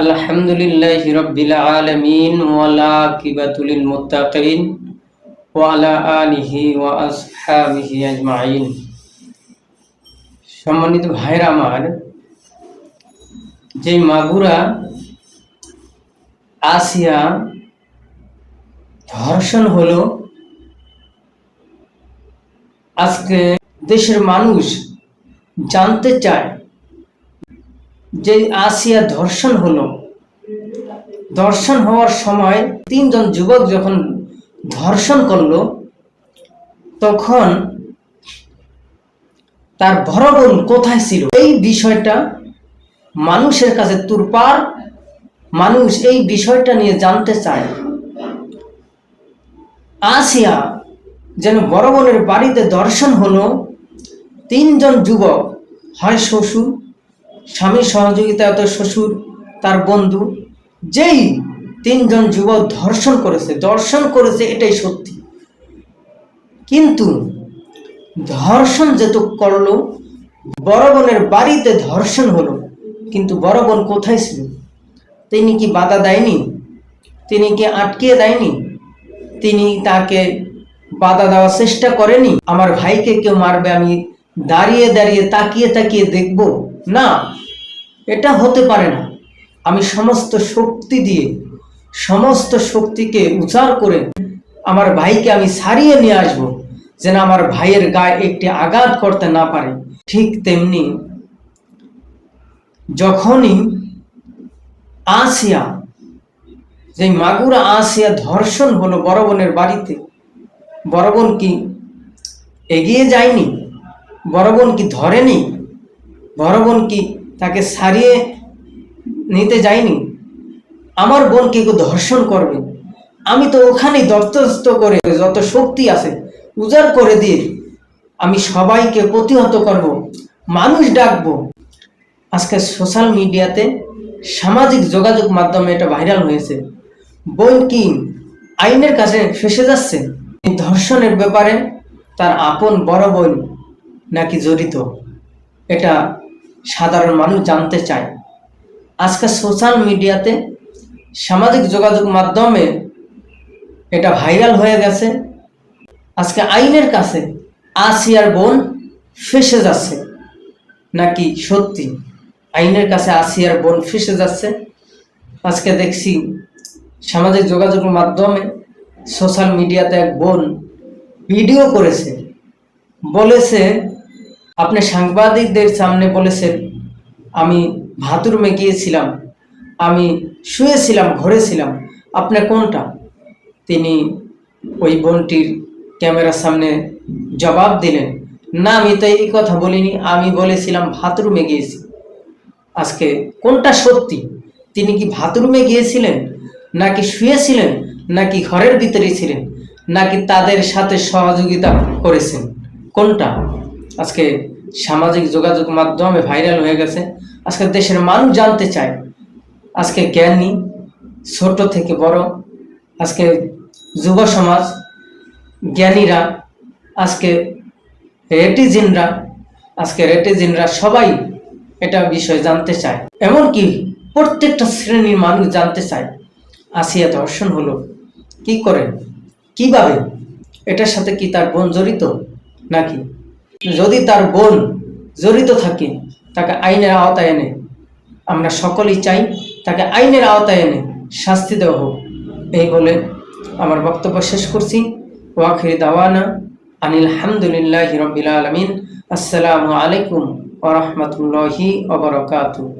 আলহামদুলিল্লাহি রাব্বিল আলামিন ওয়ালা কিবাতুল মুত্তাকিন ওয়া আলা আলিহি ওয়া আসহাবিহি আজমাইন। সম্মানিত ভাইরা আমার, যে মাগুরা আসিয়া ধর্ষণ হলো, আজকে দেশের মানুষ জানতে চায় যে আসিয়া ধর্ষণ হলো, ধর্ষণ হওয়ার সময় তিনজন যুবক যখন ধর্ষণ করলো, তখন তার বড় বোন কোথায় ছিল? এই বিষয়টা মানুষের কাছে তোলপাড়, মানুষ এই বিষয়টা নিয়ে জানতে চায়। আসিয়া যেন বড় বোনের বাড়িতে ধর্ষণ হলো, তিনজন যুবক, হয় শ্বশুর, স্বামীর সহযোগিতায় শ্বশুর, তার বন্ধু, যেই তিনজন যুবক ধর্ষণ করেছে এটাই সত্যি। কিন্তু ধর্ষণ যেহেতু করলো, বড় বোনের বাড়িতে ধর্ষণ হলো, কিন্তু বড় বোন কোথায় ছিল? তিনি কি বাধা দেয়নি? তিনি কি আটকে দেয়নি? তিনি তাকে বাধা দেওয়ার চেষ্টা করেনি? আমার ভাইকে কেউ মারবে, আমি দাঁড়িয়ে দাঁড়িয়ে তাকিয়ে তাকিয়ে দেখব? না, এটা হতে পারে না। আমি সমস্ত শক্তি দিয়ে, সমস্ত শক্তিকে উজাড় করে আমার ভাইকে আমি ছাড়িয়ে নিয়ে আসবো, যেন আমার ভাইয়ের গায়ে একটি আঘাত করতে না পারে। ঠিক তেমনি যখনই আসিয়া, যে মাগুরা আসিয়া ধর্ষণ হলো বড় বোনের বাড়িতে, বড় বোন কি এগিয়ে যায়নি? বড় বোন কি ধরেনি? বড় বোন কি তাকে ছাড়িয়ে নিতে যায়নি? আমার বোনকে কেউ ধর্ষণ করবে, আমি তো ওখানেই দত্তস্থ করে যত শক্তি আছে উজাড় করে দিয়ে আমি সবাইকে প্রতিহত করব, মানুষ ডাকবো। আজকে সোশ্যাল মিডিয়াতে, সামাজিক যোগাযোগ মাধ্যমে এটা ভাইরাল হয়েছে। বোন কি আইনের কাছে ফেসে যাচ্ছে? এই ধর্ষণের ব্যাপারে তার আপন বড় বোন নাকি জড়িত? এটা সাধারণ মানুষ জানতে চায়। আজকে সোশ্যাল মিডিয়াতে, সামাজিক যোগাযোগ মাধ্যমে এটা ভাইরাল হয়ে গেছে। আজকে আইনের কাছে আসিয়ার বোন ফেসে যাচ্ছে নাকি সত্যি? আইনের কাছে আসিয়ার বোন ফেসে যাচ্ছে। আজকে দেখছি সামাজিক যোগাযোগ মাধ্যমে, সোশ্যাল মিডিয়াতে এক বোন ভিডিও করেছে, বলেছে, আপনি সাংবাদিকদের সামনে বলেছেন আমি বাথরুমে গিয়েছিলাম, আমি শুয়েছিলাম, ঘরে ছিলাম, আপনি কোনটা? তিনি ওই বোনটির ক্যামেরার সামনে জবাব দিলেন, না, আমি তো এই কথা বলিনি, আমি বলেছিলাম বাথরুমে গিয়েছি। আজকে কোনটা সত্যি? তিনি কি বাথরুমে গিয়েছিলেন, নাকি শুয়েছিলেন, নাকি ঘরের ভিতরে ছিলেন, নাকি তাদের সাথে সহযোগিতা করেছেন? কোনটা? আজকে সামাজিক যোগাযোগ মাধ্যমে ভাইরাল হয়ে গেছে। আজকে দেশের মানুষ জানতে চায়। আজকে জ্ঞানী, ছোট থেকে বড়, আজকে যুব সমাজ, জ্ঞানীরা, আজকে রেটিজেনরা সবাই এটা বিষয় জানতে চায়। এমনকি প্রত্যেকটা শ্রেণীর মানুষ জানতে চায় আসিয়া ধর্ষণ হলো কি করে, কিভাবে? এটার সাথে কি তার বোন জড়িত নাকি? যদি তার বোন জড়িত থাকে, তাকে আইনের আওতায় এনে, আমরা সকলেই চাই তাকে আইনের আওতায় এনে শাস্তি দেওয়া হোক। এই বলে আমার বক্তব্য শেষ করছি। ওয়াখির দাওয়ানা আনিল হামদুলিল্লাহি রাব্বিল আলামিন। আসসালামু আলাইকুম ওয়া রাহমাতুল্লাহি ওয়া বারাকাতুহু।